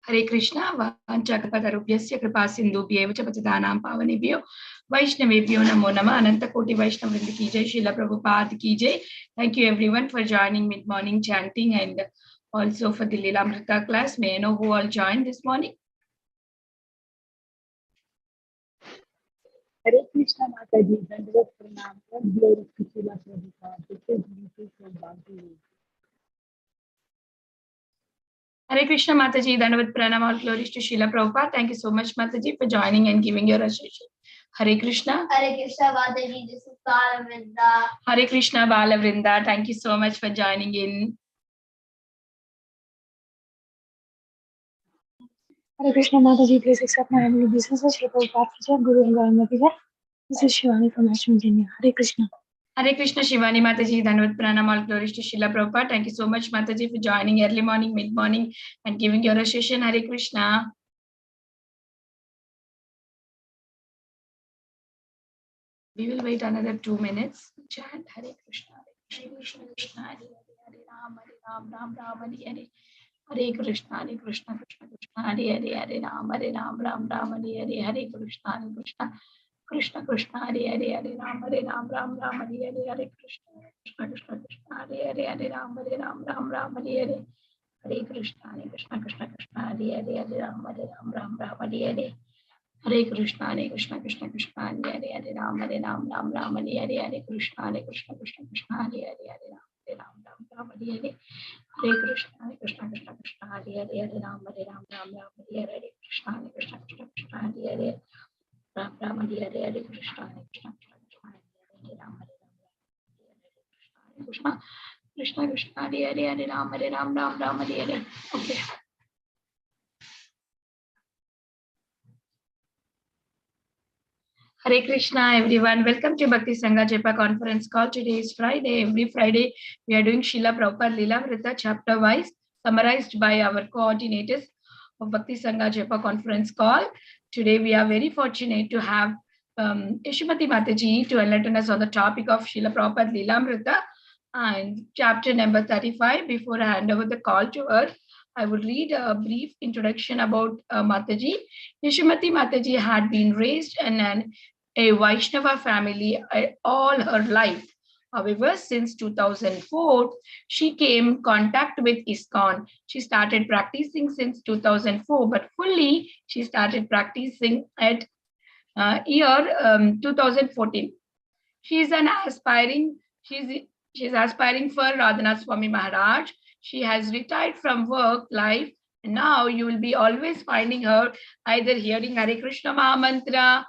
Hare Krishna, Vanchakapatarubhyasya Kripa Sindhubhyev cha Patitanam Pavanebhyo Vaishnavebhyo Namo Namah Ananta Koti Vaishnav Vrinda ki jai, Srila Prabhupada ki jai. Thank you everyone for joining mid-morning chanting and also for the Lilamrta class. May I know who all joined this morning? Hare Krishna Mataji 15th. Glory to Srila Prabhupada. This is Niti from Bangalore. Hare Krishna Mataji, Dandavat Pranam, all glories to Srila Prabhupada. Thank you so much Mataji for joining and giving your association. Hare Krishna. Hare Krishna Mataji, this is Lilamrta. Hare Krishna Lilamrta, thank you so much for joining in. Hare Krishna Mataji, please accept my humble obeisances. Srila Prabhupada, Guru and Garamati. This is Shivani from Ashram, Kenya. Hare Krishna. Hare Krishna Shivani Mataji, Dandavat Pranam, all glories to Srila Prabhupada. Thank you so much Mataji for joining early morning, mid-morning and giving your association. Hare Krishna. We will wait another 2 minutes. Chant Hare Krishna, Hare Krishna, Krishna Hare Hare, Ram Ram, Ram Hare Hare. Hare Krishna, Krishna Krishna, Hare Hare, Ram Ram, Ram Hare Hare. Hare Krishna, Krishna Krishna, Hare Hare, Ram Ram, Ram Hare Hare. Hare Krishna, Krishna Hare Hare, Ram Ram Hare Hare. Hare Krishna, Krishna Hare Hare, Ram Ram Hare Hare. Hare Krishna, Krishna Hare Hare, Ram Ram Hare Hare. Hare Krishna, Krishna Hare Hare, Ram Ram Hare Hare. Hare Krishna, Krishna Hare Hare, Ram Ram Hare Hare. Hare Krishna, Krishna Hare Hare, Ram Ram Hare Hare. Hare Krishna, Krishna Hare Hare, Ram Krishna Hare Hare, Ram Hare Hare. Okay. Hare Krishna everyone, welcome to Bhakti Sangha Japa conference call. Today is Friday. Every Friday we are doing Srila Prabhupada Lilamrta chapter wise summarized by our coordinators of Bhakti Sangha Japa conference call. Today we are very fortunate to have Yashomati Mataji to enlighten us on the topic of Srila Prabhupada Lilamrta and chapter number 35. Before I hand over the call to her, I will read a brief introduction about Mataji. Yashomati Mataji had been raised in a Vaishnava family all her life. However, since 2004, she came in contact with ISKCON. She started practicing since 2004, but fully she started practicing at year 2014. She's aspiring for Radhanath Swami Maharaj. She has retired from work life, and now you will be always finding her either hearing Hare Krishna Mahamantra,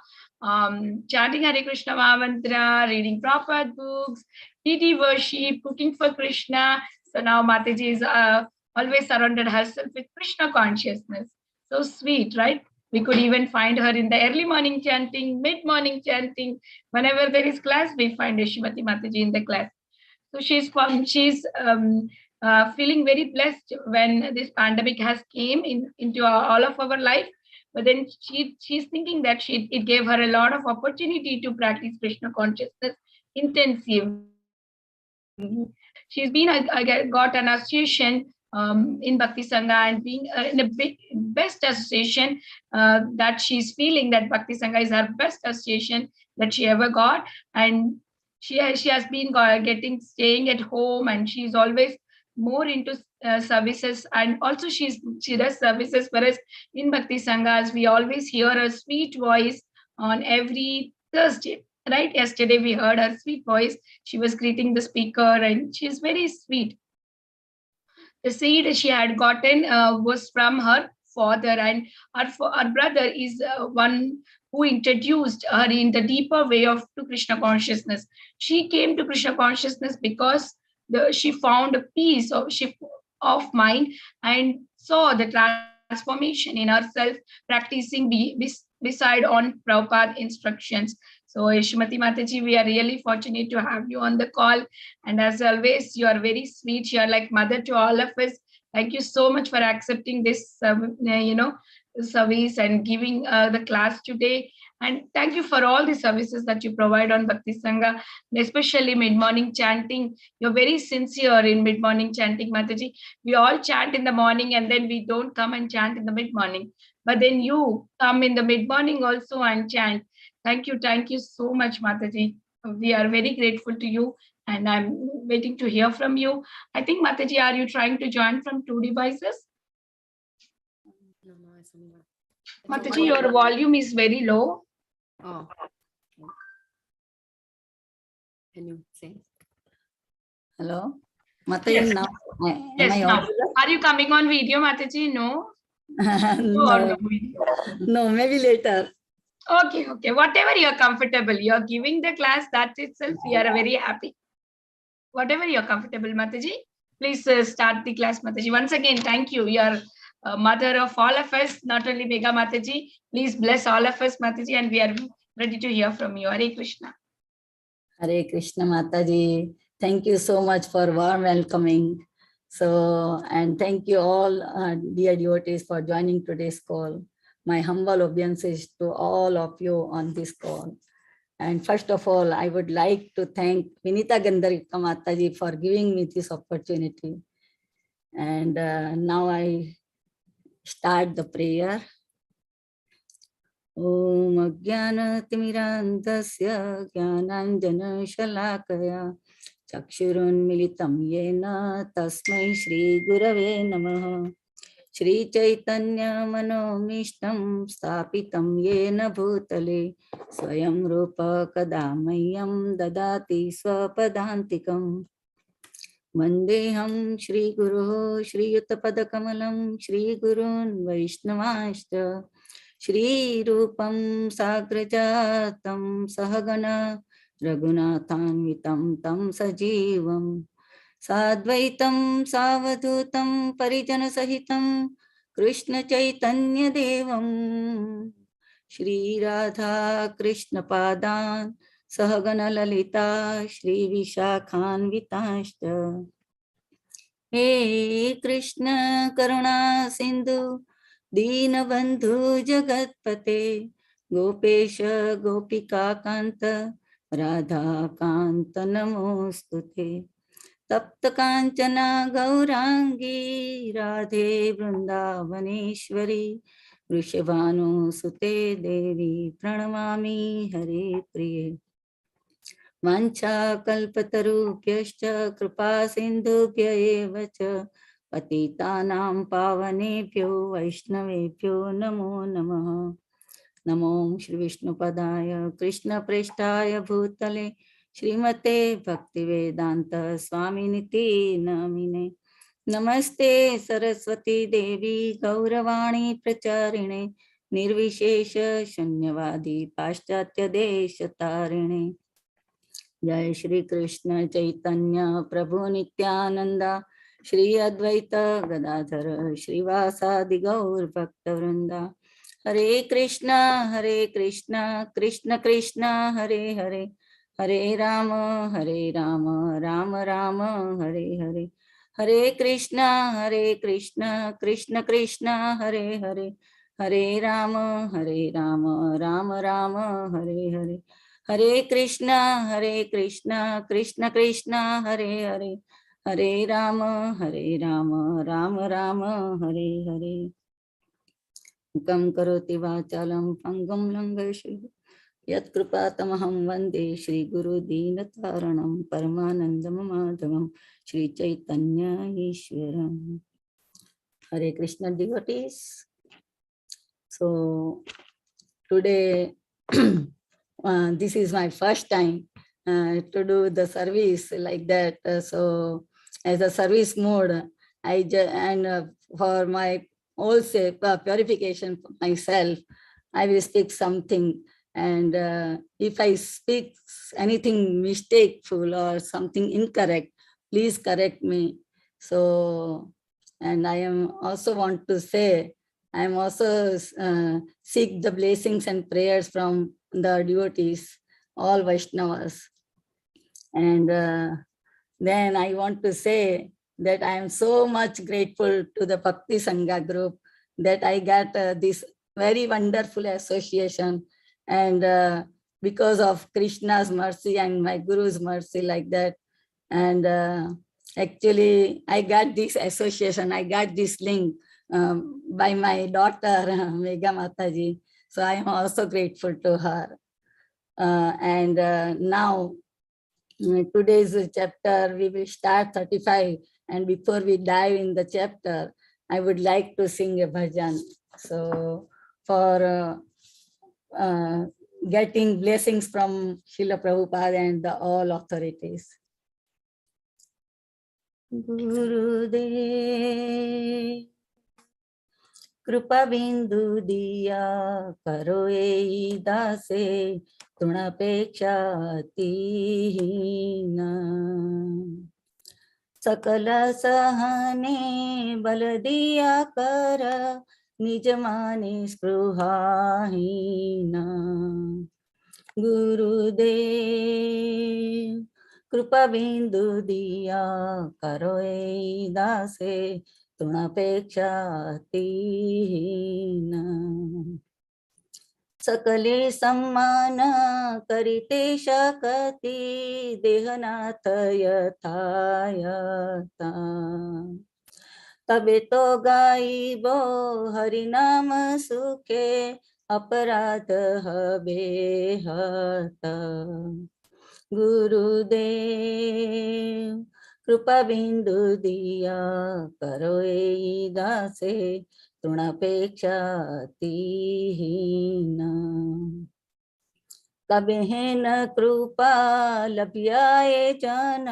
chanting Hare Krishna Mahamantra, reading Prabhupada books, deity worship, cooking for Krishna. So now Mataji is always surrounded herself with Krishna consciousness. So sweet, right? We could even find her in the early morning chanting, mid-morning chanting. Whenever there is class, we find Yashomati Mataji in the class. So she's feeling very blessed when this pandemic has came into all of our life. But then she's thinking that it gave her a lot of opportunity to practice Krishna consciousness intensive. She's been got an association in Bhakti Sangha and being in a best association that she's feeling that Bhakti Sangha is her best association that she ever got, and she has been staying at home, and she's always more into services, and also she does services for us in Bhakti Sanghas. We always hear her sweet voice on every Thursday. Right? Yesterday we heard her sweet voice. She was greeting the speaker, and she's very sweet. The seed she had gotten was from her father, and her brother is one who introduced her in the deeper way to Krishna consciousness. She came to Krishna consciousness because she found a peace of mind and saw the transformation in herself practicing beside on Prabhupada instructions. So Yashomati Mataji, we are really fortunate to have you on the call. And as always, you are very sweet. You are like mother to all of us. Thank you so much for accepting this, service and giving the class today. And thank you for all the services that you provide on Bhakti Sangha, especially mid-morning chanting. You're very sincere in mid-morning chanting, Mataji. We all chant in the morning and then we don't come and chant in the mid-morning. But then you come in the mid-morning also and chant. Thank you so much, Mataji. We are very grateful to you and I'm waiting to hear from you. I think, Mataji, are you trying to join from 2 devices? Mataji, your volume is very low. Oh. Can you say? Hello? Mataji, Yes. now, Yes, am I now. audible? Are you coming on video, Mataji? No? No, no, maybe later. Okay. Whatever you're comfortable, you're giving the class, that itself, we are very happy. Whatever you're comfortable, Mataji. Please start the class, Mataji. Once again, thank you. You're mother of all of us, not only Mega Mataji. Please bless all of us, Mataji, and we are ready to hear from you. Hare Krishna. Hare Krishna, Mataji. Thank you so much for warm welcoming. So, and thank you all, dear devotees, for joining today's call. My humble obeisances to all of you on this call. And first of all, I would like to thank Vinita Gandharika Mataji for giving me this opportunity. And now I start the prayer. Om Ajnanatimirandasya Jnananjana Shalakaya Chakshurunmilitam Yena Tasmai Shri Gurave Namaha Shri Chaitanya Manomishtam Stapitam Yena Bhutale Swayam Rupa Kadamayam Dadati Swapadantikam Vandeham Shri Guru Shri Yuttapadakamalam Shri Gurun Vaishnavashta Shri Rupam Sagrajatam Sahagana Raghunathanvitam Tam Sajivam Sadvaitam Savadutam Parijana Sahitam Krishna Chaitanya Devam Shri Radha Krishna Padan Sahagana Lalita Shri Vishakhanvitashta He Krishna Karuna Sindhu Deenabandhu Jagatpate Gopesha Gopika Kanta Radha Kanta Namostute Tapta Kanchana Gaurangi Radhe Vrindavaneshwari Vrishabhanu Sute Devi Pranamami Hare Priye Vancha kalpatarubhyascha kripa sindhubhya eva cha patitanam pavanebhyo vaishnavebhyo namo namaha Namo Shri Vishnu Padaya Krishna Preshtaya Bhutale Srimate Bhaktivedanta Swaminiti Namine Namaste Saraswati Devi Gauravani Pracharine Nirvishesha Shanyavadi Paschatya Deshatarine Jai Shri Krishna Chaitanya Prabhu Nityananda Shri Advaita Gadadhara Shrivasadi Gaur Bhaktavrinda Hare Krishna Krishna Krishna Hare Hare Hare Rama Rama Rama Hare Hare Hare Krishna Krishna Krishna Hare Hare Hare Rama Rama Rama Hare Hare Hare Krishna Krishna Krishna Hare Hare Hare Rama Rama Rama Hare Hare Mukam karoti vachalam pangam langashi Yat kripatamaham vande Shri Guru Deenataranam Paramanandam Madhavam Shri Chaitanya Ishwaram Hare Krishna devotees. So today this is my first time to do the service like that. So as a service mode, for my also purification for myself, I will speak something. And if I speak anything mistakeful or something incorrect, please correct me. So, and I am also want to say, I am also seek the blessings and prayers from the devotees, all Vaishnavas. And then I want to say that I am so much grateful to the Bhakti Sangha group that I got this very wonderful association. And because of Krishna's mercy and my Guru's mercy, like that. And actually, I got this association, I got this link by my daughter, Megha Mataji. So I am also grateful to her. And now, today's chapter, we will start 35. And before we dive in the chapter, I would like to sing a bhajan. So for getting blessings from Srila Prabhupada and the all authorities. Gurudev कृपा बिंदु दिया करो ए दासे तृणापेक्षा तीहीना सकल सहने बल दिया कर निज माने स्पृहाहीना गुरुदेव कृपा बिंदु दिया करो ए दासे तृणापेक्षा तीहीना सकले सम्मान करिते शकती देहनाथ यथायता तबे तो गाइबो हरिनाम सुखे अपराध हबे हता गुरुदेव कृपा बिंदु दिया करो ए दासे तृणापेक्षा तीहीना कबे न कृपा लभ्याए जन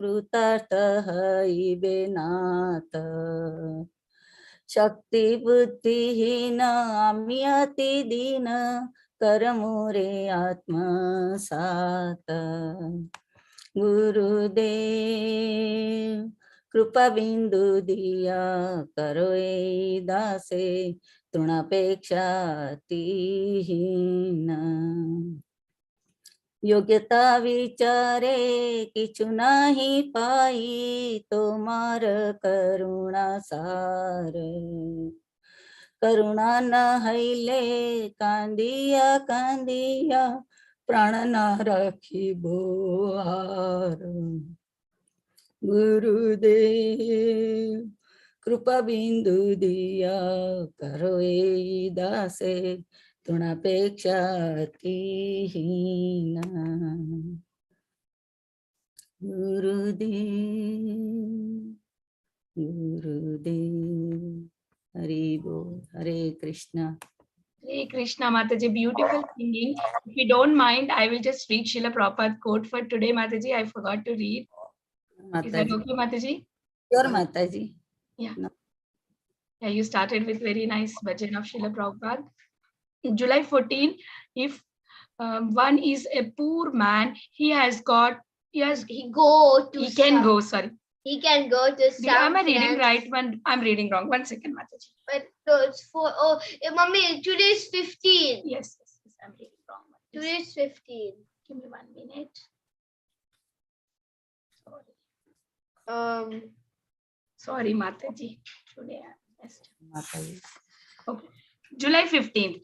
कृतार्थ हईबे नाथ शक्ति बुद्धिहीन आम्ही अति दीन कर मोरे आत्मसात गुरुदेव कृपा बिंदु दिया करो ए दासे तृणापेक्षा तीहीना योग्यता विचारे किछु नाही पाई तो मार करुणा सार करुणा न हईले कांदिया कांदिया प्राण न रखी बोहार गुरुदेव कृपा बिंदु दिया करो ए दासे तृणापेक्षा तीहीना गुरुदेव गुरुदेव हरि बोल हरे Krishna Hare Krishna Mataji, beautiful singing. If you don't mind, I will just read Srila Prabhupada's quote for today, Mataji. I forgot to read. Is that okay, Mataji? Sure, Mataji. Yeah. No. Yeah, you started with very nice bhajan of Srila Prabhupada. In July 14, if one is a poor man, he can go. He can go to Am I reading right? I'm reading wrong. 1 second, Mataji. But no, it's for Mummy, today's 15. Yes, I'm reading wrong. Today's 15. Give me 1 minute. Sorry, Mataji. Today I missed. Mataji. Okay. July 15th.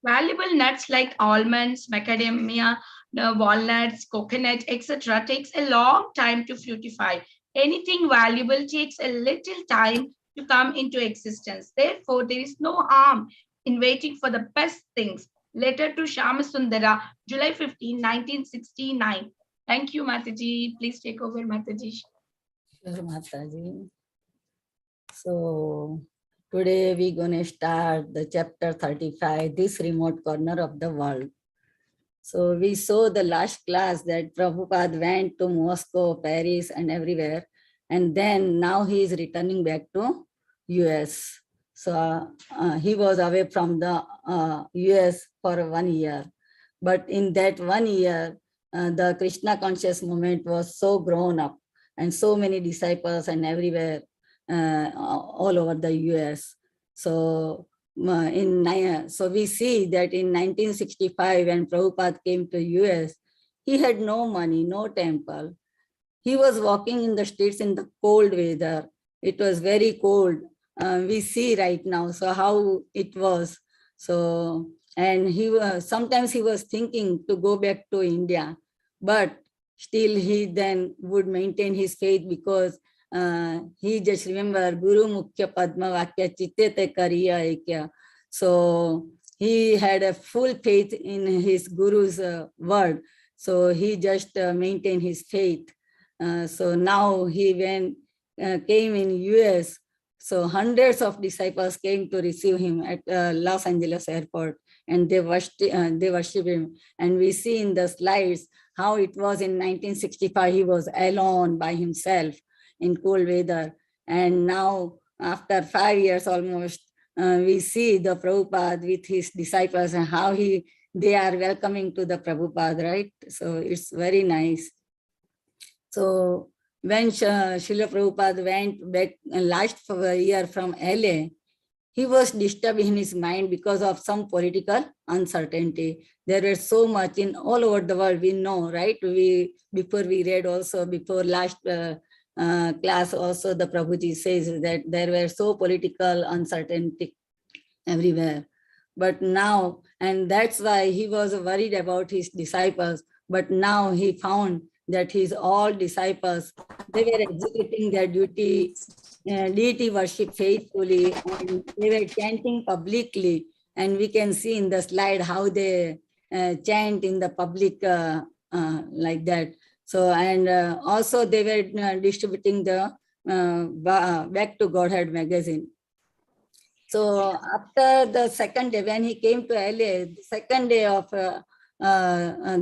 Valuable nuts like almonds, macadamia, walnuts, coconut, etc. takes a long time to fructify. Anything valuable takes a little time to come into existence. Therefore, there is no harm in waiting for the best things. Letter to Shyamasundara, July 15, 1969. Thank you, Mataji. Please take over, Mataji. Sure, Mataji. So today we're going to start the chapter 35, this remote corner of the world. So we saw the last class that Prabhupada went to Moscow, Paris, and everywhere. And then now he is returning back to US. So he was away from the US for 1 year. But in that 1 year, the Krishna conscious movement was so grown up and so many disciples and everywhere, all over the US. So we see that in 1965, when Prabhupada came to US, he had no money, no temple. He was walking in the streets in the cold weather. It was very cold. We see right now, so how it was. So And sometimes he was thinking to go back to India, but still he then would maintain his faith because he just remember Guru Mukhya Padma Vakya Chitte Kariya Ekya. So he had a full faith in his Guru's word. So he just maintained his faith. So now he came in US. So hundreds of disciples came to receive him at Los Angeles airport, and they worship him. And we see in the slides how it was in 1965. He was alone by himself in cold weather. And now after 5 years almost, we see the Prabhupada with his disciples and how they are welcoming to the Prabhupada, right? So it's very nice. So when Srila Prabhupada went back last year from LA, he was disturbed in his mind because of some political uncertainty. There were so much in all over the world, we know, right? Before we read also, before last class also, the Prabhuji says that there were so political uncertainty everywhere. But now, and that's why he was worried about his disciples, but now he found that his all disciples, they were executing their duty, deity worship faithfully, and they were chanting publicly. And we can see in the slide how they chant in the public like that. So, and also they were distributing the Back to Godhead magazine. So after the second day, when he came to LA, the second day of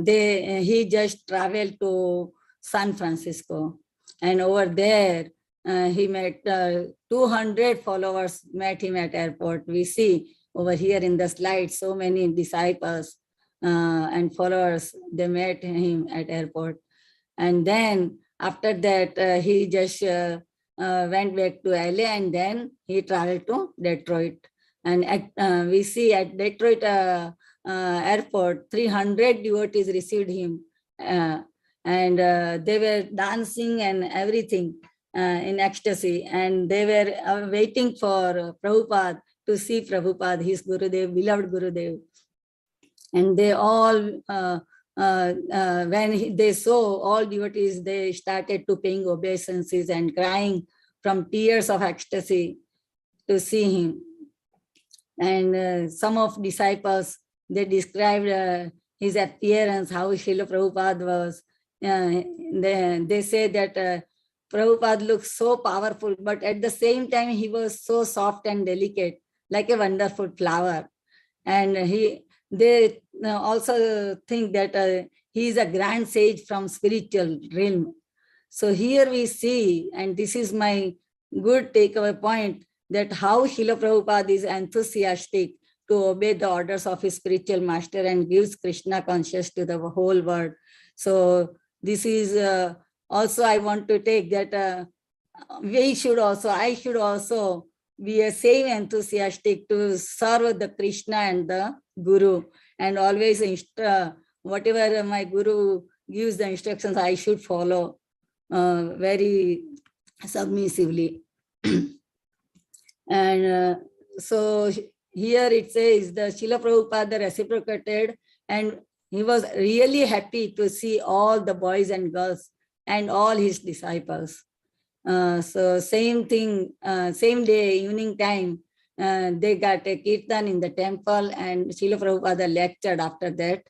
he just traveled to San Francisco, and over there he met 200 followers met him at airport. We see over here in the slide so many disciples and followers, they met him at airport. And then after that he just went back to LA, and then he traveled to Detroit. And we see at Detroit airport, 300 devotees received him, and they were dancing and everything in ecstasy, and they were waiting for Prabhupada, to see Prabhupada, his Gurudev, beloved Gurudev. And they all, when they saw all devotees, they started to paying obeisances and crying from tears of ecstasy to see him. And some of disciples, they described his appearance, how Srila Prabhupada was. They say that Prabhupada looks so powerful, but at the same time, he was so soft and delicate, like a wonderful flower. And they also think that he is a grand sage from spiritual realm. So here we see, and this is my good takeaway point, that how Srila Prabhupada is enthusiastic to obey the orders of his spiritual master and gives Krishna consciousness to the whole world. So this is also, I want to take that I should also be a same enthusiastic to serve the Krishna and the Guru, and always whatever my Guru gives the instructions, I should follow very submissively. And so here it says the Srila Prabhupada reciprocated, and he was really happy to see all the boys and girls and all his disciples. So same thing, same day, evening time, they got a kirtan in the temple, and Srila Prabhupada lectured after that.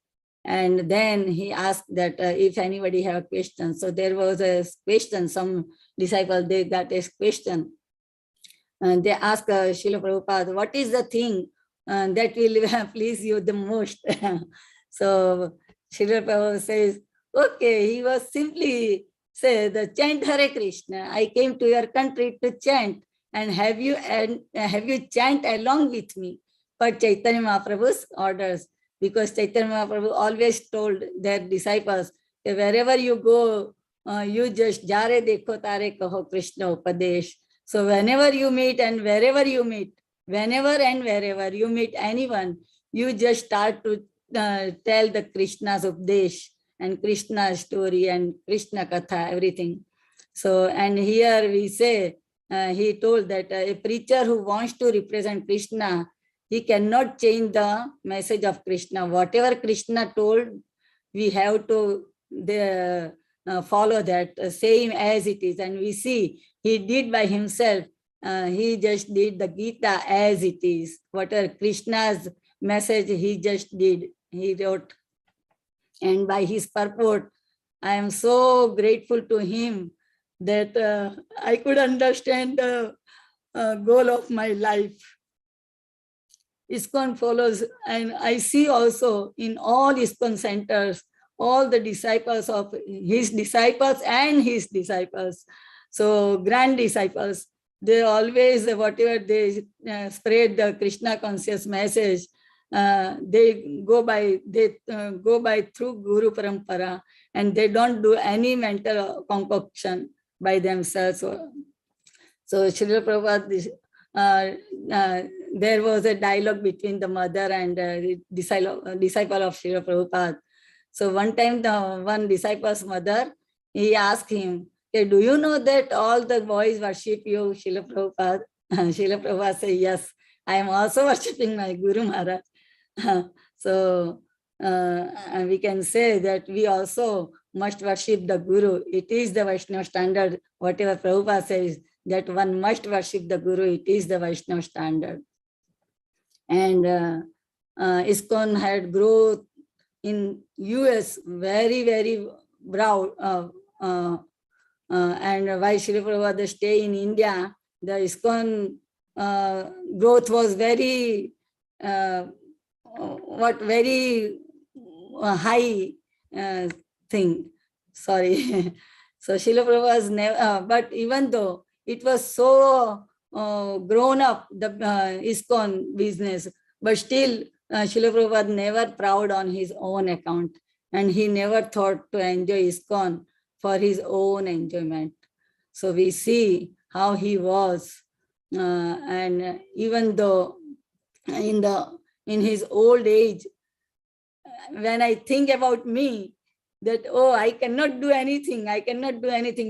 And then he asked that if anybody have a question. So there was a question, some disciple, they got a question. And they asked Srila Prabhupada, what is the thing that will please you the most? So Srila Prabhupada says, okay, he was simply say the chant Hare Krishna. I came to your country to chant, and have you chant along with me for Chaitanya Mahaprabhu's orders? Because Chaitanya Mahaprabhu always told their disciples, wherever you go, you just jare dekho tare kaho Krishna upadesh. So whenever you meet and wherever you meet, whenever and wherever you meet anyone, you just start to tell the Krishna's upadesh and Krishna's story and Krishna Katha, everything. So, and here we say, he told that a preacher who wants to represent Krishna, he cannot change the message of Krishna. Whatever Krishna told, we have to follow that same as it is. And we see he did by himself. He just did the Gita as it is. Whatever Krishna's message, he just did. He wrote. And by his purport, I am so grateful to him that I could understand the goal of my life. ISKCON follows, and I see also in all ISKCON centers, all the disciples of his disciples and his disciples. So grand disciples, they always, whatever they spread the Krishna conscious message, they go by through Guru Parampara, and they don't do any mental concoction by themselves. So Srila Prabhupada, there was a dialogue between the mother and disciple of Srila Prabhupada. So one time, the one disciple's mother, he asked him, hey, do you know that all the boys worship you, Srila Prabhupada? Srila Prabhupada said, yes, I am also worshipping my Guru Maharaj. So we can say that we also must worship the Guru. It is the Vaishnava standard. Whatever Prabhupada says, that one must worship the Guru. It is the Vaishnava standard. And ISKCON had growth in US very, very broad. And while Srila Prabhupada stay in India, the ISKCON growth was very very high thing. Sorry. So Srila Prabhupada never, but even though it was so grown up, the ISKCON business, but still Srila Prabhupada never proud on his own account, and he never thought to enjoy ISKCON for his own enjoyment. So we see how he was, and even though in his old age, when I think about me, that, oh, I cannot do anything,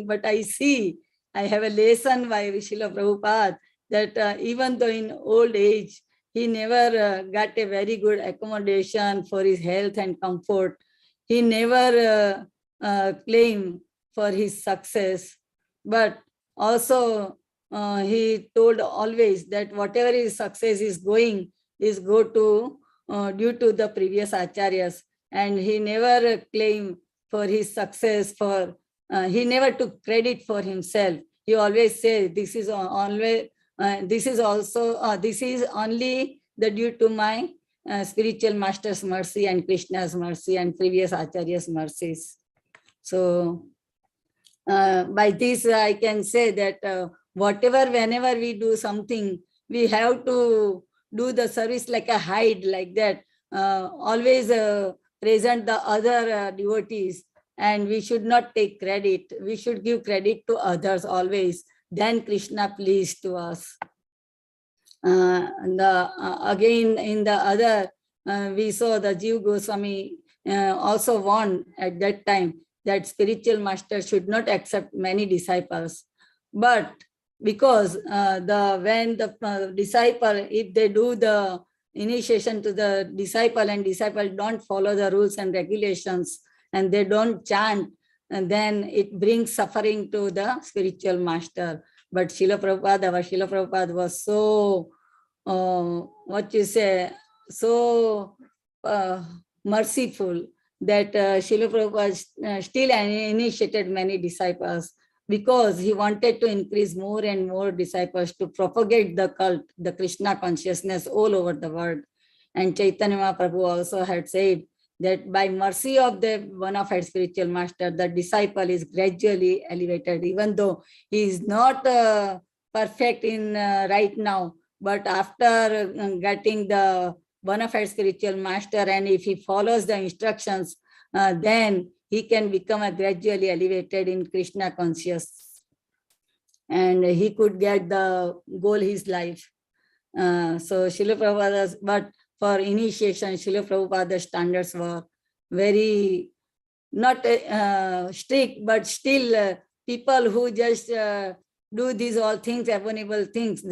but I see, I have a lesson by Srila Prabhupada, that even though in old age, he never got a very good accommodation for his health and comfort. He never claimed for his success, but also he told always that whatever his success is going is go to due to the previous acharyas, and he never claimed for his success, he never took credit for himself. He always said, this is only the due to my spiritual master's mercy and Krishna's mercy and previous acharyas' mercies. So by this I can say that whenever we do something, we have to do the service like a hide, like that. Always present the other devotees, and we should not take credit. We should give credit to others always. Then Krishna pleased to us. Again, in the other, we saw the Jiva Goswami also warned at that time that spiritual master should not accept many disciples. But because when the disciple, if they do the initiation to the disciple and disciple don't follow the rules and regulations and they don't chant, and then it brings suffering to the spiritual master. But Srila Prabhupada was so, so merciful that Srila Prabhupada still initiated many disciples, because he wanted to increase more and more disciples to propagate the cult, the Krishna consciousness all over the world. And Chaitanya Mahaprabhu also had said that by mercy of the bona fide spiritual master, the disciple is gradually elevated, even though he is not perfect in right now, but after getting the bona fide spiritual master, and if he follows the instructions, then he can become a gradually elevated in Krishna conscious, and he could get the goal his life. So Srila Prabhupada's, but for initiation, Srila Prabhupada's standards were very not strict, but still people who just do these all things, abominable things,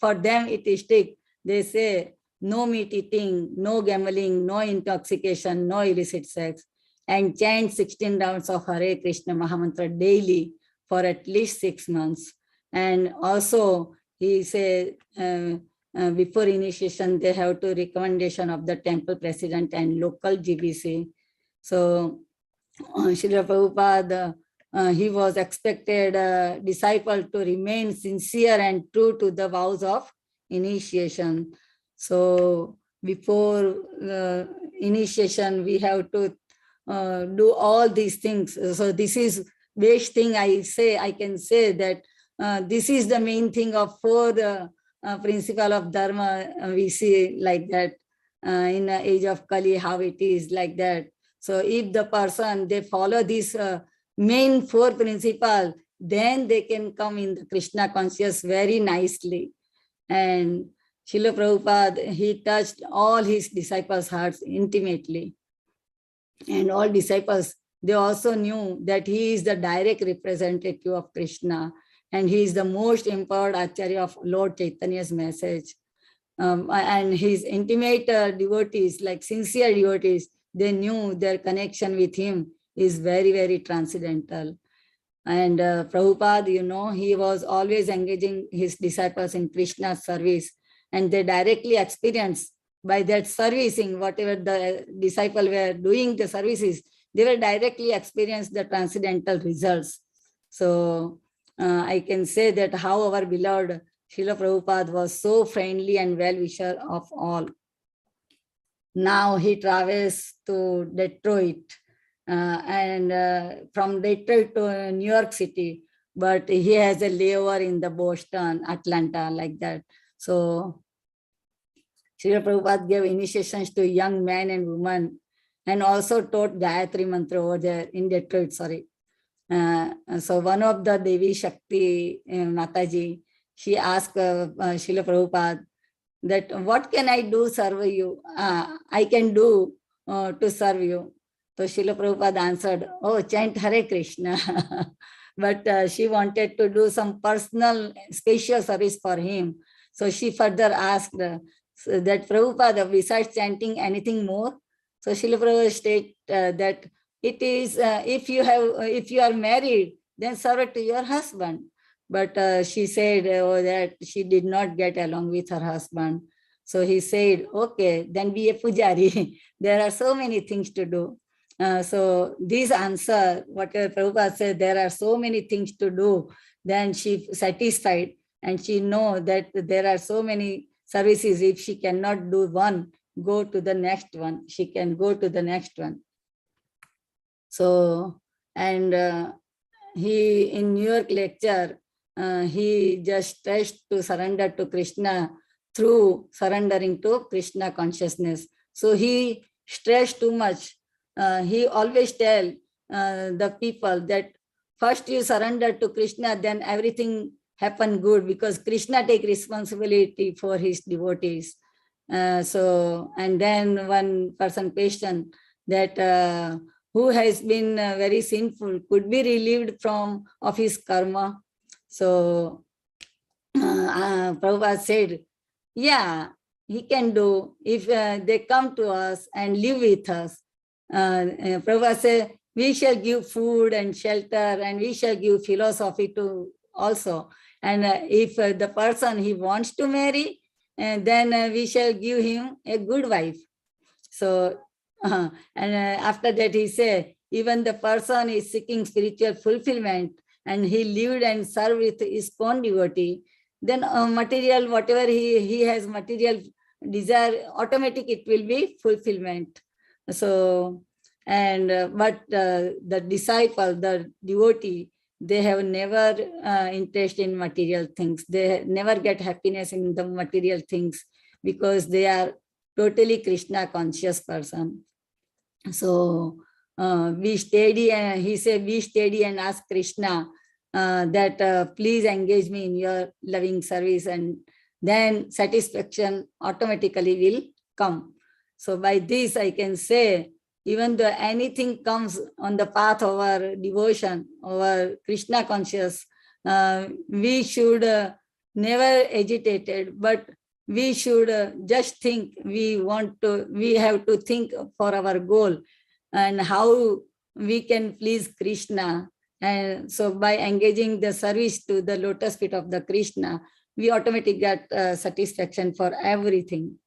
for them it is strict. They say no meat eating, no gambling, no intoxication, no illicit sex, and chant 16 rounds of Hare Krishna Mahamantra daily for at least 6 months. And also, he said, before initiation, they have to recommendation of the temple president and local GBC. So, Srila Prabhupada, he was expected disciple to remain sincere and true to the vows of initiation. So before initiation, we have to do all these things. So this is best thing I can say that this is the main thing of four principle of Dharma. We see like that in the age of Kali, how it is like that. So if the person, they follow this main four principles, then they can come in the Krishna conscious very nicely. And Srila Prabhupada, he touched all his disciples' hearts intimately. And all disciples, they also knew that he is the direct representative of Krishna. And he is the most empowered Acharya of Lord Chaitanya's message. And his intimate devotees, like sincere devotees, they knew their connection with him is very, very transcendental. And Prabhupada, he was always engaging his disciples in Krishna's service, and they directly experienced by that servicing, whatever the disciple were doing the services, they were directly experienced the transcendental results. So I can say that how our beloved Srila Prabhupada was so friendly and well-wisher of all. Now he travels to Detroit and from Detroit to New York City, but he has a layover in the Boston, Atlanta, like that. So Srila Prabhupada gave initiations to young men and women and also taught Gayatri Mantra over there in Detroit, sorry. So one of the Devi Shakti Mataji, she asked Srila Prabhupada that what can I do serve you? I can do to serve you. So Srila Prabhupada answered, oh, chant Hare Krishna. But she wanted to do some personal special service for him. So she further asked that Prabhupada, besides chanting anything more? So Srila Prabhupada stated that it is, if you are married, then serve it to your husband. But she said that she did not get along with her husband. So he said, okay, then be a pujari. There are so many things to do. So this answer, whatever Prabhupada said, there are so many things to do. Then she satisfied and she know that there are so many services. If she cannot do one, go to the next one. She can go to the next one. So, and he in New York lecture, he just stressed to surrender to Krishna through surrendering to Krishna consciousness. So he stressed too much. He always tell the people that first you surrender to Krishna, then everything happen good, because Krishna take responsibility for his devotees. So, and then one person questioned that who has been very sinful could be relieved of his karma. So Prabhupada said, yeah, he can do if they come to us and live with us. Prabhupada said, we shall give food and shelter and we shall give philosophy to also. And if the person he wants to marry, then we shall give him a good wife. So, after that he said, even the person is seeking spiritual fulfillment and he lived and served with his own devotee, then material, whatever he has material desire, automatic it will be fulfillment. So, and but the disciple, the devotee, they have never interest in material things. They never get happiness in the material things because they are totally Krishna conscious person. So be steady, and he said, be steady and ask Krishna that please engage me in your loving service, and then satisfaction automatically will come. So by this I can say, even though anything comes on the path of our devotion, our Krishna conscious, we should never agitate it, but we should just think, we have to think for our goal and how we can please Krishna. And so by engaging the service to the lotus feet of the Krishna, we automatically get satisfaction for everything.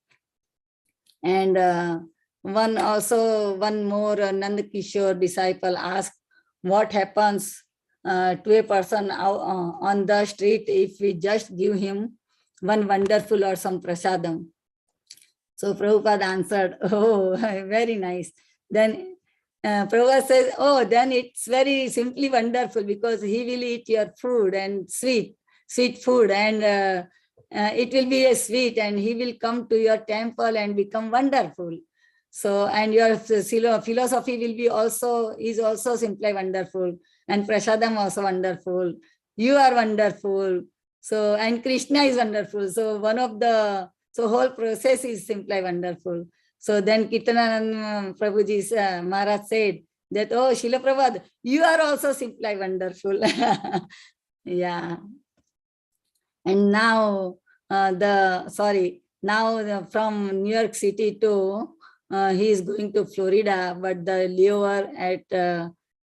And one more Nand Kishore disciple asked, what happens to a person on the street if we just give him one wonderful or some prasadam? So Prabhupada answered, oh, very nice. Then Prabhupada says, oh, then it's very simply wonderful, because he will eat your food and sweet food, and it will be a sweet, and he will come to your temple and become wonderful. So, and your philosophy will be is also simply wonderful, and prasadam also wonderful. You are wonderful. So, and Krishna is wonderful. So whole process is simply wonderful. So then Kirtananand Prabhuji Maharaj said that, oh, Srila Prabhupada, you are also simply wonderful. Yeah. And now from New York City to he is going to Florida, but the layover at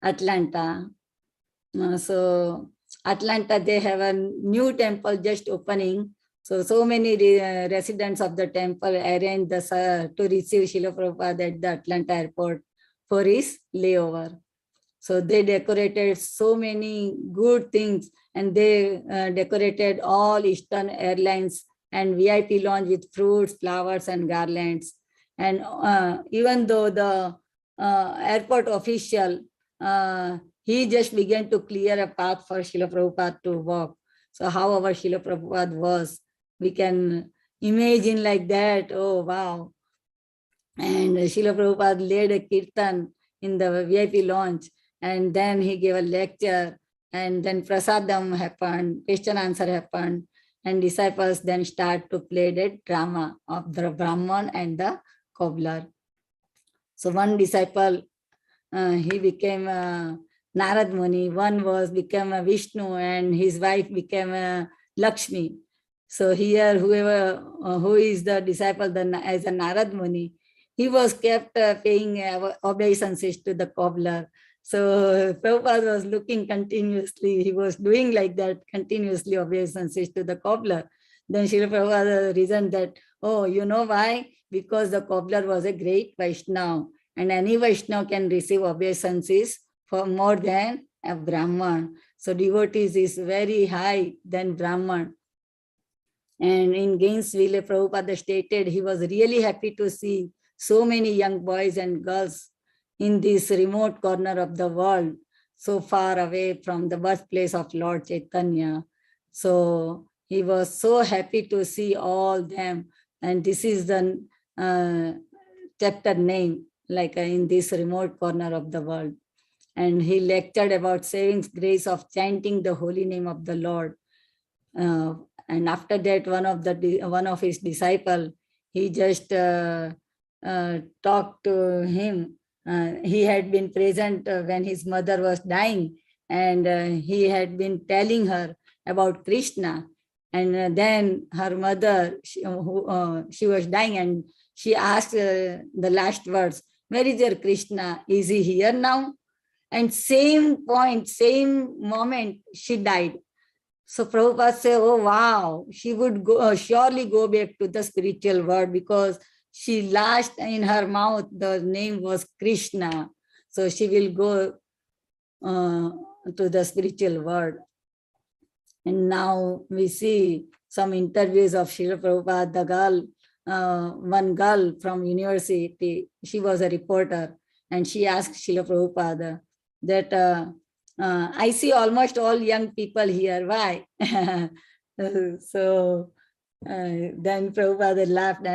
Atlanta. So Atlanta, they have a new temple just opening. So many residents of the temple arranged to receive Srila Prabhupada at the Atlanta airport for his layover. So they decorated so many good things, and they decorated all Eastern Airlines and VIP lounge with fruits, flowers, and garlands. And even though the airport official, he just began to clear a path for Srila Prabhupada to walk. So however Srila Prabhupada was, we can imagine like that. Oh, wow. And Srila Prabhupada led a kirtan in the VIP lounge, and then he gave a lecture, and then prasadam happened, question answer happened, and disciples then start to play the drama of the Brahman and the cobbler. So one disciple, he became Narad Muni, one became a Vishnu, and his wife became Lakshmi. So here, who is the disciple as a Narad Muni, he was kept paying obeisances to the cobbler. So Prabhupada was looking continuously, he was doing like that, continuously obeisances to the cobbler. Then Srila Prabhupada reasoned that, oh, you know why? Because the cobbler was a great Vaishnava, and any Vaishnava can receive obeisances for more than a Brahman. So devotees is very high than Brahman. And in Gainesville, Prabhupada stated he was really happy to see so many young boys and girls in this remote corner of the world, so far away from the birthplace of Lord Chaitanya. So he was so happy to see all them. And this is the chapter name, like in this remote corner of the world. And he lectured about saving grace of chanting the holy name of the Lord. And after that, one of his disciple, he just talked to him. He had been present when his mother was dying, and he had been telling her about Krishna. And then her mother, she was dying, and she asked the last words, where is your Krishna? Is he here now? And same moment, she died. So Prabhupada said, oh, wow, she would surely go back to the spiritual world, because she last in her mouth, the name was Krishna. So she will go to the spiritual world. And now we see some interviews of Srila Prabhupada, the girl, one girl from university, she was a reporter, and she asked Srila Prabhupada that, I see almost all young people here, why? So then Prabhupada laughed,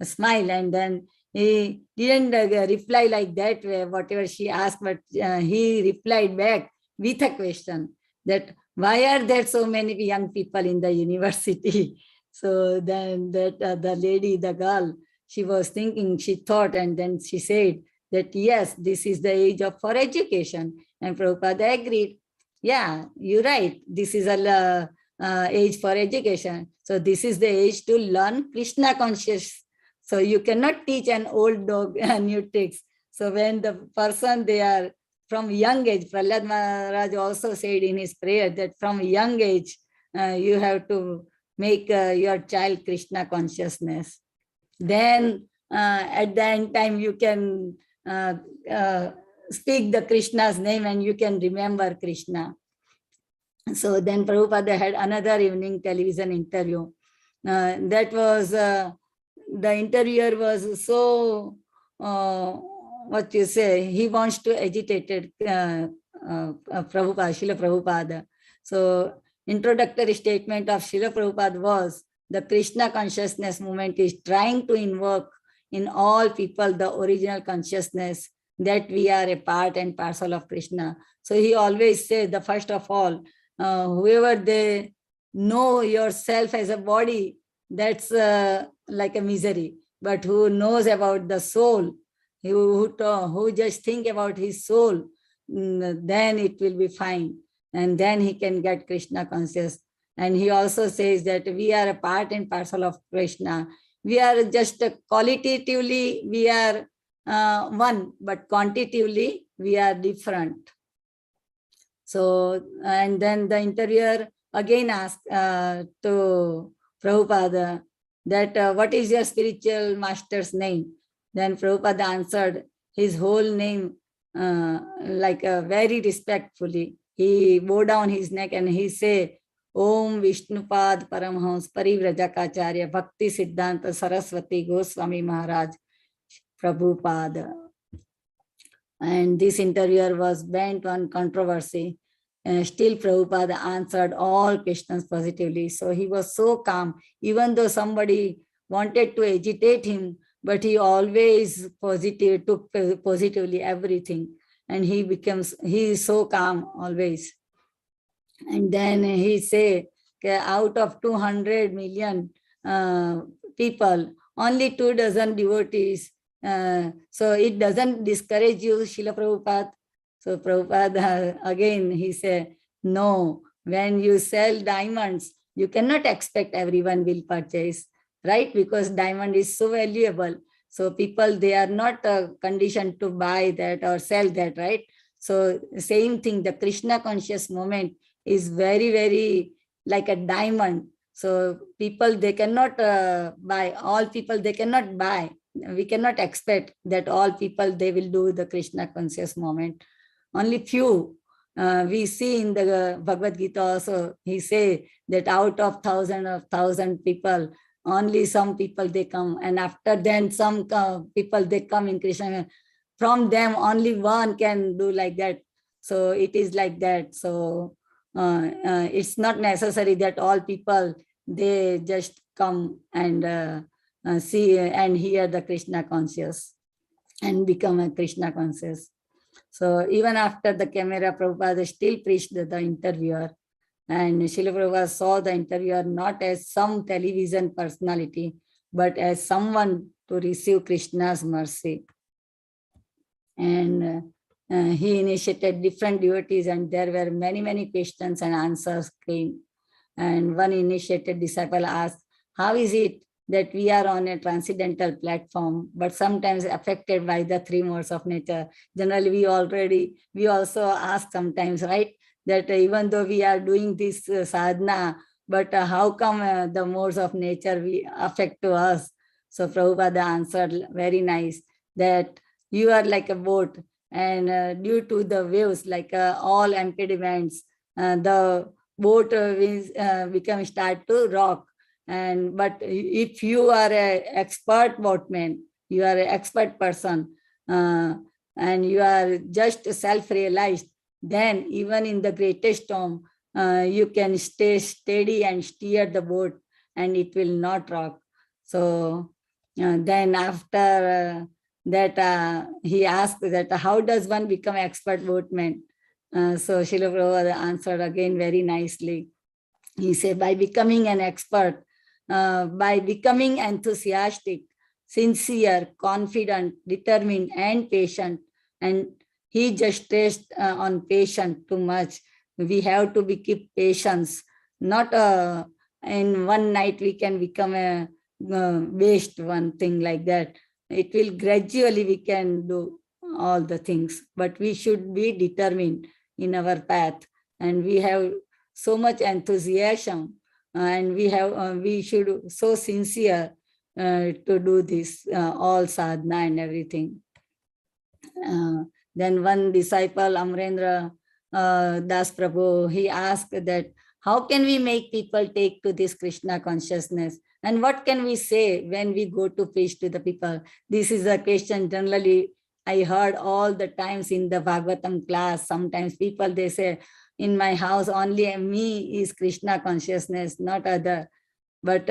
smiled, and then he didn't reply like that way, whatever she asked, but he replied back with a question that, why are there so many young people in the university? So then that the lady, the girl, she was thinking, she thought, and then she said that, yes, this is the age for education. And Prabhupada agreed, yeah, you're right. This is a age for education. So this is the age to learn Krishna conscious. So you cannot teach an old dog new tricks. So when the person, they are from young age, Prahlad Maharaj also said in his prayer that from young age, you have to make your child Krishna consciousness. Then at the end time, you can speak the Krishna's name and you can remember Krishna. So then Prabhupada had another evening television interview. That was, the interviewer was so, what you say, he wants to agitate Prabhupada, Srila Prabhupada. So introductory statement of Srila Prabhupada was, the Krishna consciousness movement is trying to invoke in all people the original consciousness that we are a part and parcel of Krishna. So he always said, the first of all, whoever they know yourself as a body, that's like a misery. But who knows about the soul, who just think about his soul, then it will be fine. And then he can get Krishna conscious. And he also says that we are a part and parcel of Krishna. We are just qualitatively, we are one, but quantitatively, we are different. So, and then the interviewer again asked to Prabhupada that what is your spiritual master's name? Then Prabhupada answered his whole name like very respectfully. He bowed down his neck and he said, Om Vishnupad Paramhans Parivrajakaacharya Bhakti Siddhanta Saraswati Goswami Maharaj Prabhupada. And this interviewer was bent on controversy. Still Prabhupada answered all questions positively. So he was so calm, even though somebody wanted to agitate him, but he always took positively everything. And he is so calm always. And then he say, out of 200 million people, only 24 devotees. So it doesn't discourage you, Srila Prabhupada. So Prabhupada again, he said, no, when you sell diamonds, you cannot expect everyone will purchase, right? Because diamond is so valuable. So people, they are not conditioned to buy that or sell that, right? So same thing, the Krishna conscious moment is very, very like a diamond. So people, they cannot buy, all people, they cannot buy. We cannot expect that all people, they will do the Krishna conscious moment. Only few. We see in the Bhagavad Gita also, he say that out of thousand people, only some people they come. And after then some people they come in Krishna. From them, only one can do like that. So it is like that. So it's not necessary that all people, they just come and see and hear the Krishna conscious and become a Krishna conscious. So even after the camera, Prabhupada still preached the interviewer. And Srila Prabhupada saw the interviewer not as some television personality, but as someone to receive Krishna's mercy. And he initiated different devotees, and there were many, many questions and answers came. And one initiated disciple asked, how is it that we are on a transcendental platform, but sometimes affected by the three modes of nature? Generally, we also ask sometimes, right, that even though we are doing this sadhana, but how come the modes of nature we affect to us? So Prabhupada answered very nice that you are like a boat, and due to the waves, like all impediments, the boat will start to rock. But if you are an expert boatman, you are an expert person, and you are just self-realized, then even in the greatest storm, you can stay steady and steer the boat, and it will not rock. So then after that, he asked that how does one become expert boatman? So Srila Prabhupada answered again very nicely. He said, by becoming an expert, by becoming enthusiastic, sincere, confident, determined, and patient. And he just stressed on patience too much. We have to keep patience. not in one night we can become a waste one thing like that. It will gradually we can do all the things, but we should be determined in our path, and we have so much enthusiasm, and we should so sincere to do this all sadhana and everything. Then one disciple, Amrendra Das Prabhu, he asked that how can we make people take to this Krishna consciousness? And what can we say when we go to preach to the people? This is a question generally I heard all the times in the Bhagavatam class. Sometimes people, they say, in my house only me is Krishna consciousness, not other. But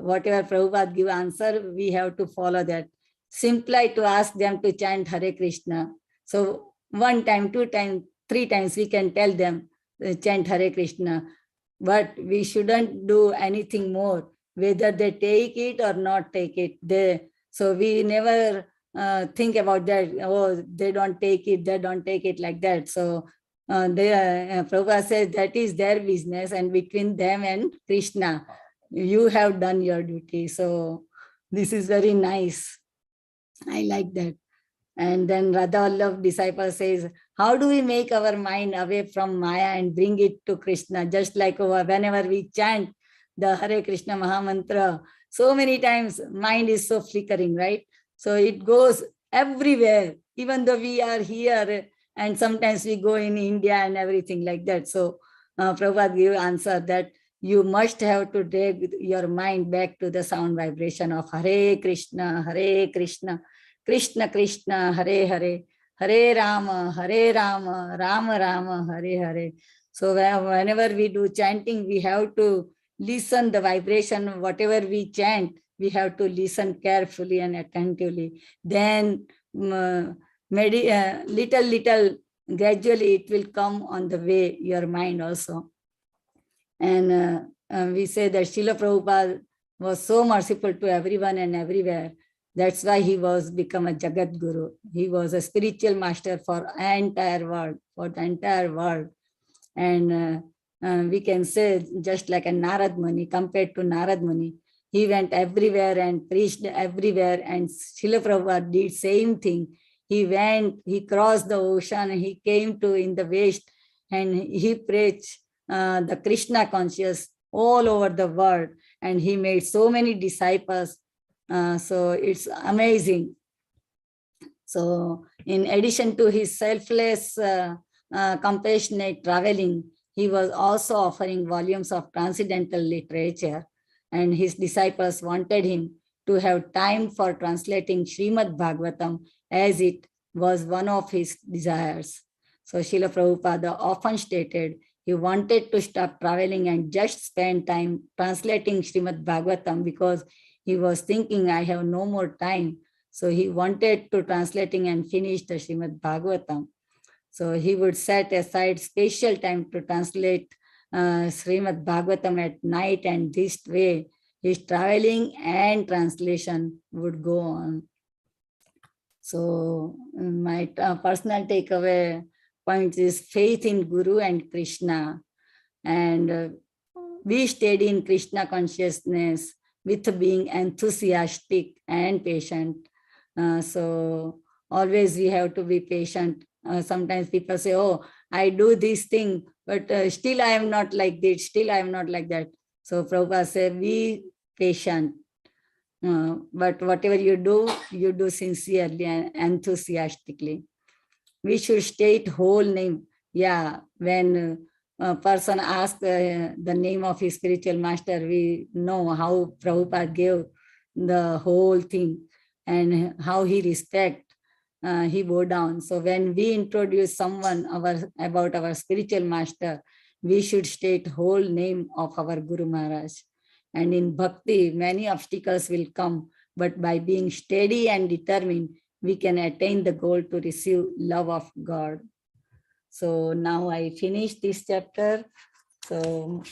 whatever Prabhupada give answer, we have to follow that. Simply to ask them to chant Hare Krishna. So one time, two times, three times we can tell them chant Hare Krishna. But we shouldn't do anything more, whether they take it or not take it. So we never think about that. Oh, they don't take it, they don't take it like that. So Prabhupada says that is their business, and between them and Krishna, you have done your duty. So this is very nice. I like that. And then Radha Vallabh disciple says, how do we make our mind away from Maya and bring it to Krishna? Just like whenever we chant the Hare Krishna Mahamantra, so many times mind is so flickering, right? So it goes everywhere, even though we are here, and sometimes we go in India and everything like that. So Prabhupada gave answer that you must have to drag your mind back to the sound vibration of Hare Krishna, Krishna Krishna, Hare Hare, Hare Rama, Rama Rama, Hare Hare. So whenever we do chanting, we have to listen the vibration, whatever we chant, we have to listen carefully and attentively. Then little, gradually it will come on the way, your mind also. And we say that Srila Prabhupada was so merciful to everyone and everywhere. That's why he was become a Jagat Guru. He was a spiritual master for the entire world. And we can say just like a Narad Muni, compared to Narad Muni, he went everywhere and preached everywhere, and Srila Prabhupada did same thing. He went, he crossed the ocean, he came to in the West, and he preached the Krishna conscious all over the world, and he made so many disciples. So it's amazing. So in addition to his selfless, compassionate traveling, he was also offering volumes of transcendental literature, and his disciples wanted him to have time for translating Srimad Bhagavatam, as it was one of his desires. So Srila Prabhupada often stated he wanted to stop traveling and just spend time translating Srimad Bhagavatam, because he was thinking, I have no more time. So he wanted to translating and finish the Srimad Bhagavatam. So he would set aside special time to translate Srimad Bhagavatam at night, and this way his traveling and translation would go on. So my personal takeaway point is faith in Guru and Krishna, and we steady in Krishna consciousness with being enthusiastic and patient. So always we have to be patient. Sometimes people say, oh, I do this thing, but still I am not like this, still I am not like that. So Prabhupada said, be patient. But whatever you do sincerely and enthusiastically. We should state whole name. Yeah, when a person asks the name of his spiritual master, we know how Prabhupada gave the whole thing and how he respect, he bowed down. So when we introduce someone about our spiritual master, we should state whole name of our Guru Maharaj. And in bhakti, many obstacles will come, but by being steady and determined, we can attain the goal to receive love of God. So now I finished this chapter. So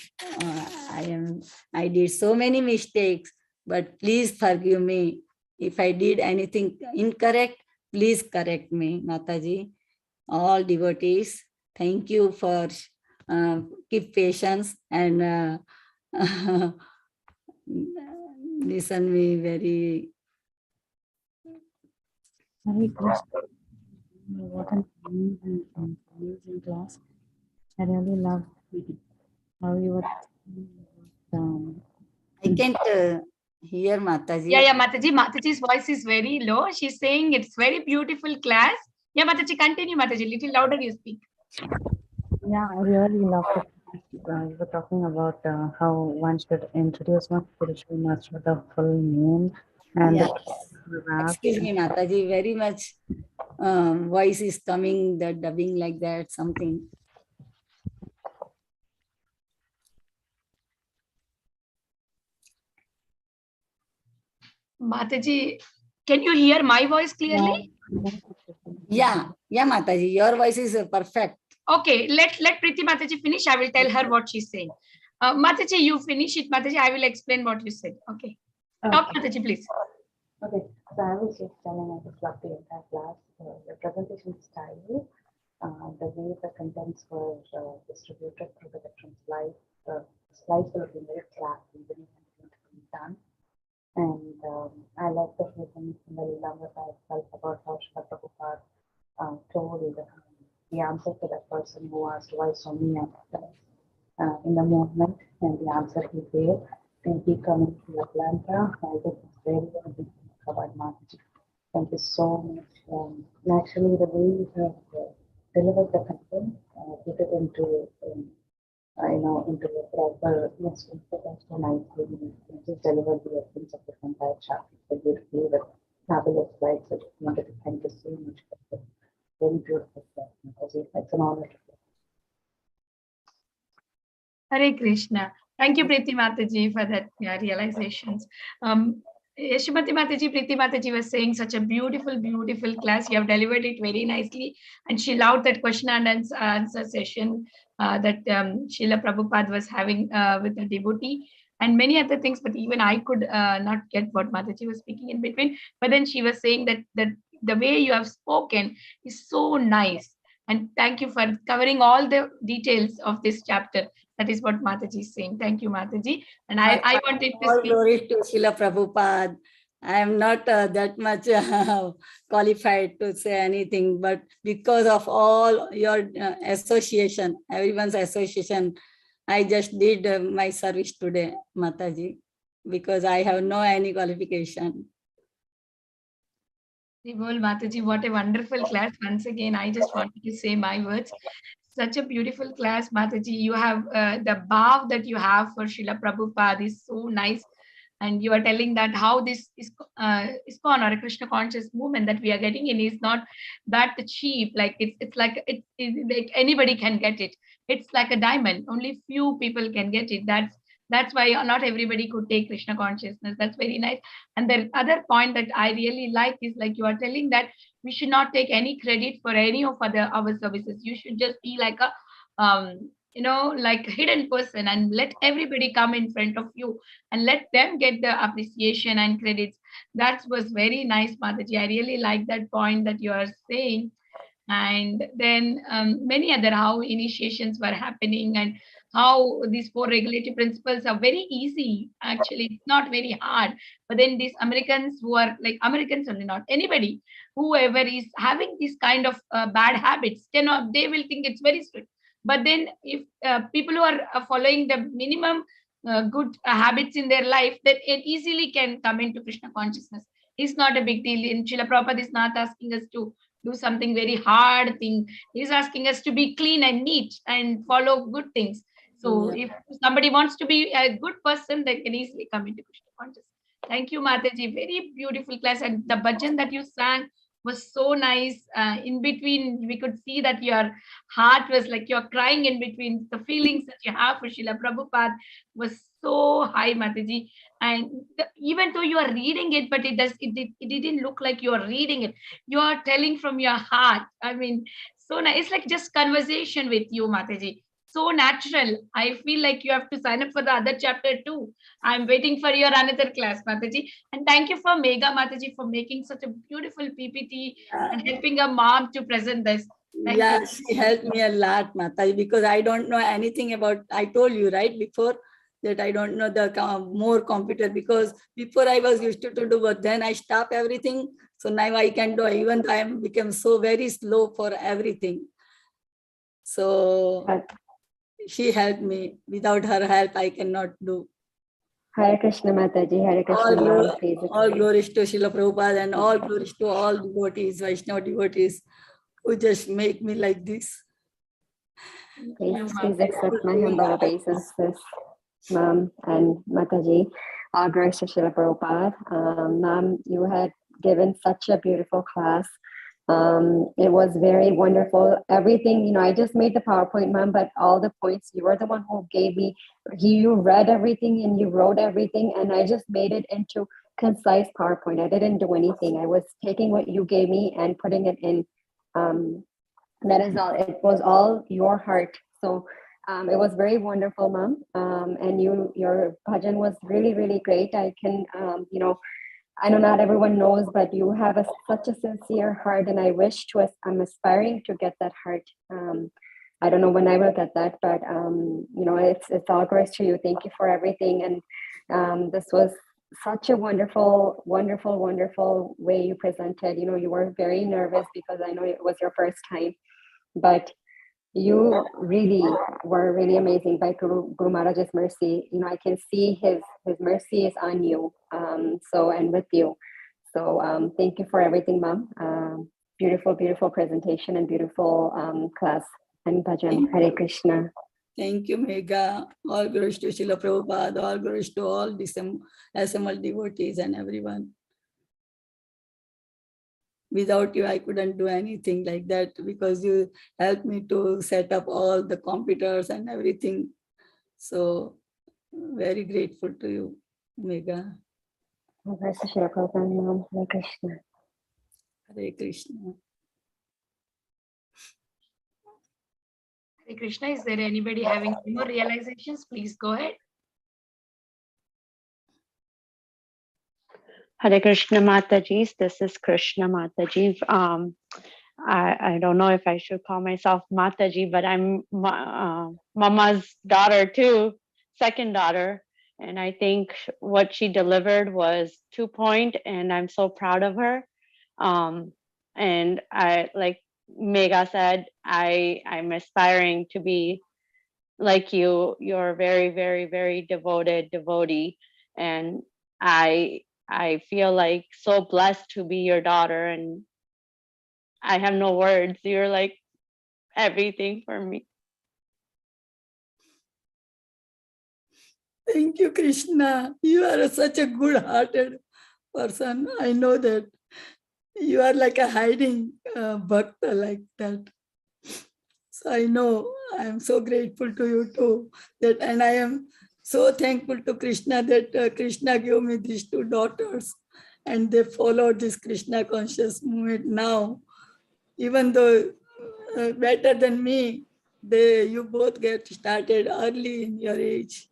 I did so many mistakes, but please forgive me. If I did anything incorrect, please correct me, Mataji. All devotees, thank you for keep patience and listen me very. Hare Krishna. What an amazing class. I really love how you were I can't hear Mataji. Yeah, Mataji. Mataji's voice is very low. She's saying it's very beautiful class. Yeah, Mataji, continue, Mataji. Little louder you speak. Yeah, I really love it. You were talking about how one should introduce one spiritual master with the full name and Yes. the rap. Excuse me, Mataji, very much voice is coming, the dubbing like that, something. Mataji, can you hear my voice clearly? Yeah, Mataji, your voice is perfect. Okay, let Preeti Mataji finish. I will tell her what she's saying. Mataji, you finish it. Mataji, I will explain what you said. Okay. Talk, Mataji, please. Okay, so I was just telling, I just loved the entire class, the presentation style, the way the contents were distributed through the different slides. The slides were very classy, very beautifully done. And I like the few things in the Lilamrta itself about how Srila Prabhupada told the answer to that person who asked why so many answers in the movement, and the answer he gave. Thank you coming to Atlanta. I think it's very, very big about Mataji. Thank you so much. Actually, the way you have delivered the content, put it into into a proper instance, so nicely. You just delivered the essence of the entire chapter so beautifully with fabulous slides. I just wanted to thank you so much for the very beautiful class, Mataji. It's an honor to be. Hare Krishna. Thank you, Preeti Mataji, for that realizations. Yashomati Mataji, Preeti Mataji was saying such a beautiful, beautiful class. You have delivered it very nicely. And she loved that question and answer session that Srila Prabhupada was having with the devotee and many other things. But even I could not get what Mataji was speaking in between. But then she was saying that the way you have spoken is so nice. And thank you for covering all the details of this chapter. That is what Mataji is saying. Thank you, Mataji. And I wanted to all speak. glory to Srila Prabhupada. I am not that much qualified to say anything, but because of all your association, everyone's association, I just did my service today, Mataji, because I have no any qualification. Mataji, what a wonderful class. Once again, I just wanted to say my words. Such a beautiful class, Mataji. You have the bhav that you have for Srila Prabhupada is so nice. And you are telling that how this is ISKCON or a Krishna conscious movement that we are getting in is not that cheap. Like it's like like anybody can get it. It's like a diamond. Only few people can get it. That's why not everybody could take Krishna consciousness. That's very nice. And the other point that I really like is like you are telling that we should not take any credit for any of our services. You should just be like a like hidden person and let everybody come in front of you and let them get the appreciation and credits. That was very nice, Mataji. I really like that point that you are saying. And then many other how initiations were happening and how these 4 regulatory principles are very easy. Actually, it's not very hard. But then these Americans who are like Americans only, not anybody, whoever is having this kind of bad habits, they will think it's very strict. But then if people who are following the minimum good habits in their life, that it easily can come into Krishna consciousness. It's not a big deal. And Srila Prabhupada is not asking us to do something very hard thing. He's asking us to be clean and neat and follow good things. So if somebody wants to be a good person, they can easily come into Krishna consciousness. Thank you, Mataji. Very beautiful class. And the bhajan that you sang was so nice. In between, we could see that your heart was like you're crying in between. The feelings that you have for Srila Prabhupada was so high, Mataji. And even though you are reading it, but it didn't look like you are reading it. You are telling from your heart. I mean, so nice. It's like just conversation with you, Mataji. So natural. I feel like you have to sign up for the other chapter too. I'm waiting for your another class, Mataji. And thank you for Mega Mataji for making such a beautiful PPT and helping a mom to present this. Thank Yeah, you. she helped me a lot, Mataji, because I don't know anything about, I told you right before that I don't know the more computer, because before I was used to do, but then I stopped everything. So now I can do, even though I am become so very slow for everything. So But she helped me. Without her help, I cannot do. Hare Krishna Mataji, Hare Krishna Mom, please. All glories to Srila Prabhupada and all glories to all devotees, Vaishnava devotees, who just make me like this. Please accept my humble obeisances, Mom and Mataji. All glories to Srila Prabhupada. Mom, you had given such a beautiful class. It was very wonderful. Everything, I just made the PowerPoint, Mom, but all the points, you were the one who gave me. You read everything and you wrote everything, and I just made it into concise PowerPoint. I didn't do anything. I was taking what you gave me and putting it in. That is all. It was all your heart. So it was very wonderful, Mom. And your bhajan was really, really great. I can, I know not everyone knows, but you have such a sincere heart, and I'm aspiring to get that heart. I don't know when I will get that, but it's all grace to you. Thank you for everything, and this was such a wonderful, wonderful, wonderful way you presented. You were very nervous because I know it was your first time, but you really were really amazing. By Guru Maharaj's mercy, I can see his mercy is on you, and with you. So thank you for everything, Mom. Beautiful, beautiful presentation and beautiful class and bhajan. Hare Krishna. Thank you, Megha. All glories to Srila Prabhupada, all glories to all assembled devotees and everyone. Without you, I couldn't do anything like that, because you helped me to set up all the computers and everything. So very grateful to you, Megha. Hare Krishna, Mom. Hare Krishna. Hare Krishna. Hare Krishna. Is there anybody having any more realizations? Please go ahead. Hare Krishna Mataji, this is Krishna Mataji. I don't know if I should call myself Mataji, but I'm Mama's daughter too, second daughter. And I think what she delivered was 2 point, and I'm so proud of her. And I, like Megha said, I'm aspiring to be like you. You're very, very, very devoted devotee. And I feel like so blessed to be your daughter, and I have no words. You're like everything for me. Thank you, Krishna. You are such a good-hearted person. I know that you are like a hiding bhakta like that. So I know I am so grateful to you too. And I am so thankful to Krishna that Krishna gave me these two daughters, and they follow this Krishna conscious movement now. Even though better than me, you both get started early in your age.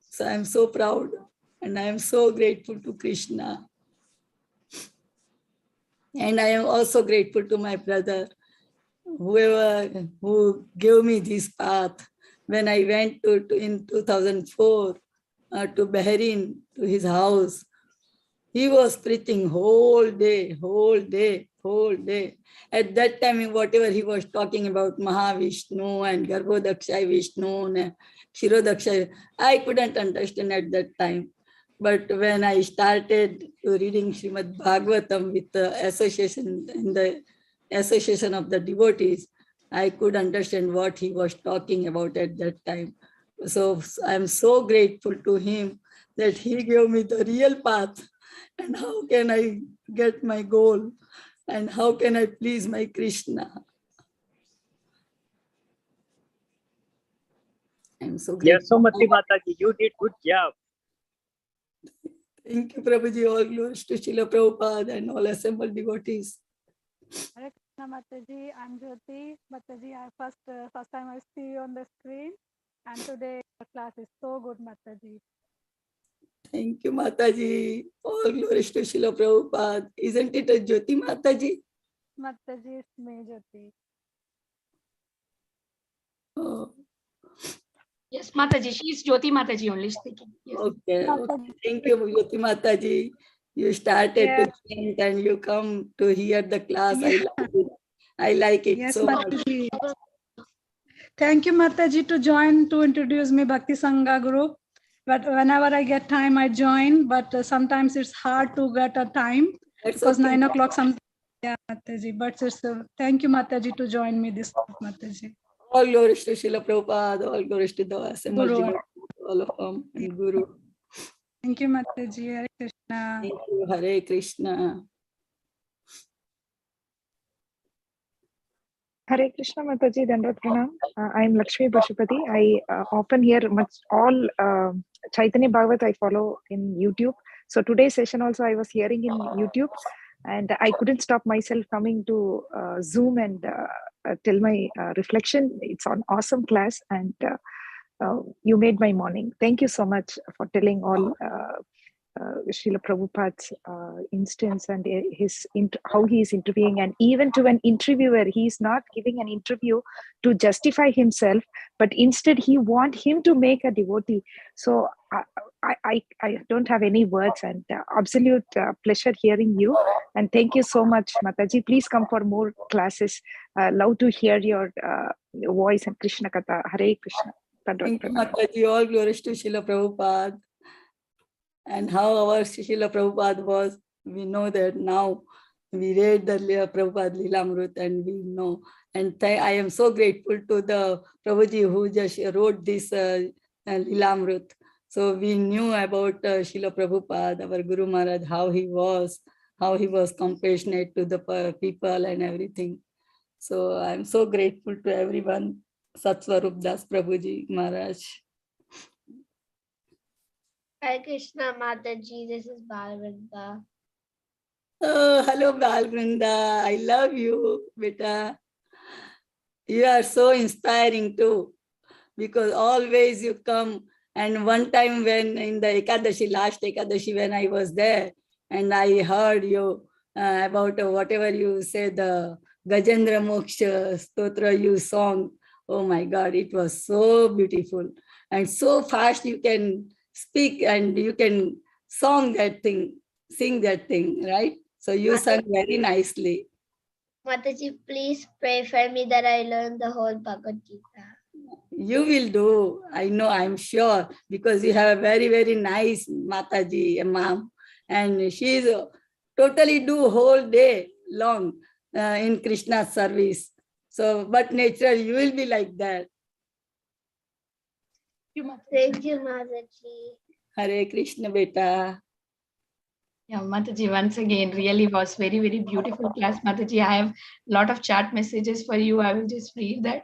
So I'm so proud, and I am so grateful to Krishna. And I am also grateful to my brother, who gave me this path. When I went in 2004 to Bahrain, to his house, he was preaching whole day. At that time, whatever he was talking about Mahavishnu and Garbhodakshay Vishnu and Shirodakshay, I couldn't understand at that time. But when I started reading Srimad Bhagavatam with the association in the association of the devotees, I could understand what he was talking about at that time. So I'm so grateful to him that he gave me the real path. And how can I get my goal? And how can I please my Krishna? I'm so grateful. Yashomati Mataji, you did good job. Thank you, Prabhuji. All glories to Srila Prabhupada and all assembled devotees. Hare Krishna Mataji, I'm Jyoti. Mataji, first time I see you on the screen, and today the class is so good, Mataji. Thank you, Mataji. All glories to Srila Prabhupada. Isn't it a Jyoti Mataji? Mataji, it's me, Jyoti. Oh, Yes, Mataji. She is Jyoti Mataji only speaking. Yes. okay. Thank you, Yashomati Mataji. You started Yes. to chant and you come to hear the class. Yeah. I like it. I like it Yes, so much. Mataji. Thank you, Mataji, to join to introduce me Bhakti Sangha group. But whenever I get time, I join. But sometimes it's hard to get a time That's because okay. 9 o'clock. Yeah, Mataji. But it's thank you, Mataji, to join me this Mataji. All glories to Srila Prabhupada, all glories to the assembled Guru. devotees, all of them, and Guru. Thank you, Mataji. Hare Krishna. Thank you, Hare Krishna. Hare Krishna Mataji, Dandavat Pranam. I am Lakshmi Pashupati. I often hear all Chaitanya Bhagavat I follow in YouTube. So today's session also I was hearing in YouTube, and I couldn't stop myself coming to Zoom and tell my reflection. It's an awesome class, and you made my morning. Thank you so much for telling all Srila Prabhupada's instance and how he is interviewing, and even to an interviewer, he is not giving an interview to justify himself, but instead he want him to make a devotee. So I don't have any words, and absolute pleasure hearing you, and thank you so much, Mataji. Please come for more classes. Love to hear your voice and Krishna Katha. Hare Krishna. Thank you, Mataji. All glories to Srila Prabhupada. And how our Srila Prabhupada was, we know that now. We read the Prabhupada Lilamrta and we know. And I am so grateful to the Prabhuji who just wrote this Lilamrta. So we knew about Srila Prabhupada, our Guru Maharaj, how he was compassionate to the people and everything. So I'm so grateful to everyone. Satswarup Das Prabhuji Maharaj. Hare Krishna Mataji, this is Balvrinda. Oh, hello, Balvrinda. I love you, beta. You are so inspiring too, because always you come. And one time when in the Ekadashi, last Ekadashi, when I was there, and I heard you about whatever you said, the Gajendra Moksha Stotra you song. Oh my God, it was so beautiful. And so fast you can speak and you can sing that thing, right? So you sang very nicely. Mataji, please pray for me that I learn the whole Bhagavad Gita. You will do. I know, I'm sure, because you have a very, very nice Mataji, ma'am. And she's totally do whole day long in Krishna's service. So, but natural, you will be like that. Thank you, Mataji. Hare Krishna, beta. Yeah, Mataji, once again, really was very, very beautiful class. Mataji, I have a lot of chat messages for you. I will just read that.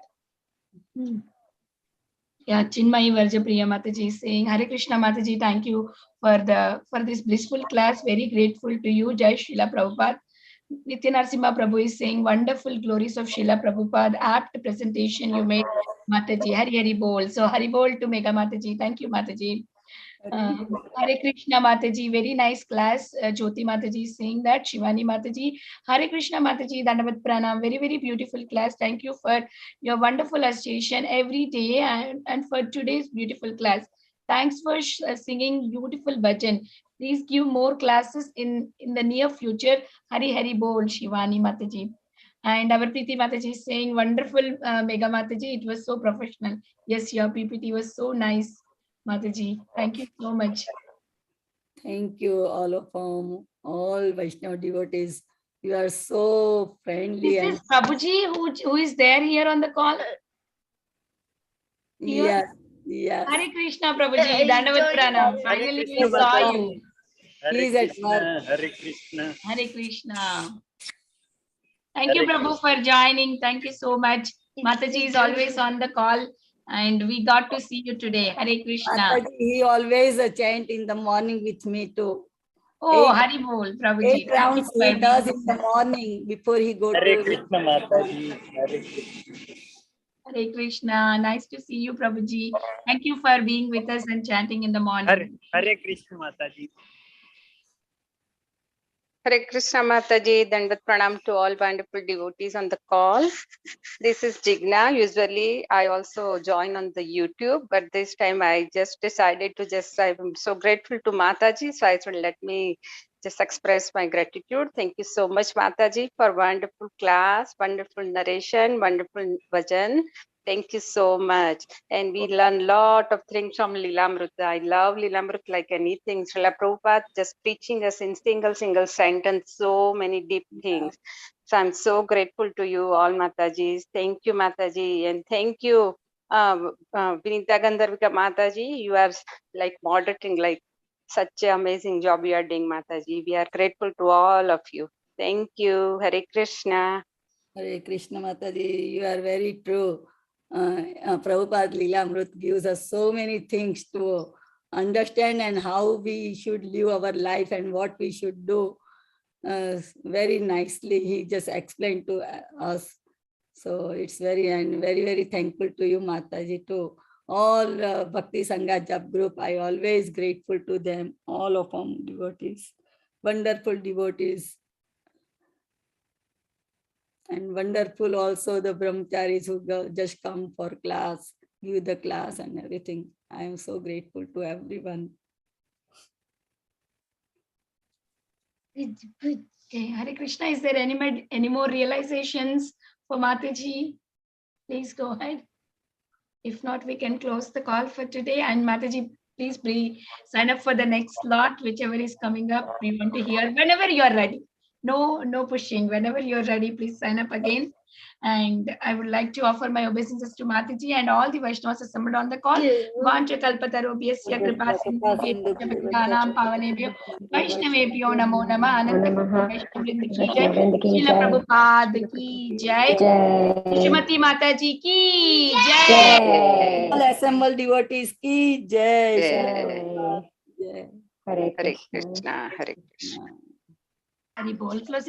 Yeah, Chinmayi Varjapriya Mataji is saying, Hare Krishna Mataji, thank you for this blissful class. Very grateful to you, Jai Srila Prabhupada. Nitya Narasimha Prabhu is saying, wonderful glories of Srila Prabhupada. Apt presentation you made, Mataji. Hari Hari Bol. So Hari Bol to Mega Mataji. Thank you, Mataji. Hare Krishna Mataji, very nice class. Jyoti Mataji is saying that. Shivani Mataji, Hare Krishna Mataji, Dandavat Pranam, very, very beautiful class. Thank you for your wonderful association every day and for today's beautiful class. Thanks for singing beautiful bhajan. Please give more classes in the near future. Hari Hari Bol, Shivani Mataji. And our Preeti Mataji is saying, wonderful Mega Mataji, it was so professional. Yes, your PPT was so nice. Mataji, thank you so much. Thank you, all of them, all Vaishnava devotees. You are so friendly. This is Prabhuji who is there here on the call. Yes, yes. Hare Krishna, Prabhuji. Dandavat Pranam. Finally, we saw you. He's at work. Hare Krishna. Hare Krishna. Thank you, Prabhu, for joining. Thank you so much. Mataji is always on the call, and we got to see you today. Hare Krishna. Mataji, he always chant in the morning with me too. Oh, Hari Bol, Prabhuji. 8 rounds he does in the morning before he goes to. Hare Krishna Mataji. Hare Krishna. Hare Krishna. Nice to see you, Prabhuji. Thank you for being with us and chanting in the morning. Hare Krishna Mataji. Hare Krishna Mataji, Dandat Pranam to all wonderful devotees on the call. This is Jigna. Usually I also join on the YouTube, but this time I just decided to I'm so grateful to Mataji, so I said let me just express my gratitude. Thank you so much Mataji for wonderful class, wonderful narration, wonderful bhajan. Thank you so much. And we learn a lot of things from Lilamrta. I love Lilamrta like anything. Srila Prabhupada just preaching us in single sentence, so many deep things. So I'm so grateful to you all, Mataji. Thank you, Mataji. And thank you, Vinita Gandharvika Mataji. You are like moderating, like such an amazing job you are doing, Mataji. We are grateful to all of you. Thank you. Hare Krishna. Hare Krishna Mataji, you are very true. Prabhupada Lilamrta gives us so many things to understand and how we should live our life and what we should do. Very nicely, he just explained to us. So it's very thankful to you, Mataji, to all Bhakti Sangha Jap group. I always grateful to them, all of them devotees, wonderful devotees. And wonderful also the brahmacharis who just come for class, give the class and everything. I am so grateful to everyone. Okay, Hare Krishna, is there any more realizations for Mataji? Please go ahead. If not, we can close the call for today. And Mataji, please sign up for the next slot, whichever is coming up. We want to hear whenever you are ready. No pushing. Whenever you're ready, please sign up again. And I would like to offer my obeisances to Mataji and all the Vaishnavas assembled on the call. Vancha kalpatarobhyasya kripa sindhubhyo jagannam pavanebhyo Vaishnavebhyo namo namah. Ananta Vaishnavrind ki jai. Srila Prabhupada ki jai. Yashomati Mataji ki jai. All assembled devotees ki jai. Jai. Hare Hare Krishna. Krishna. Hare Krishna. Hari bol. Closing.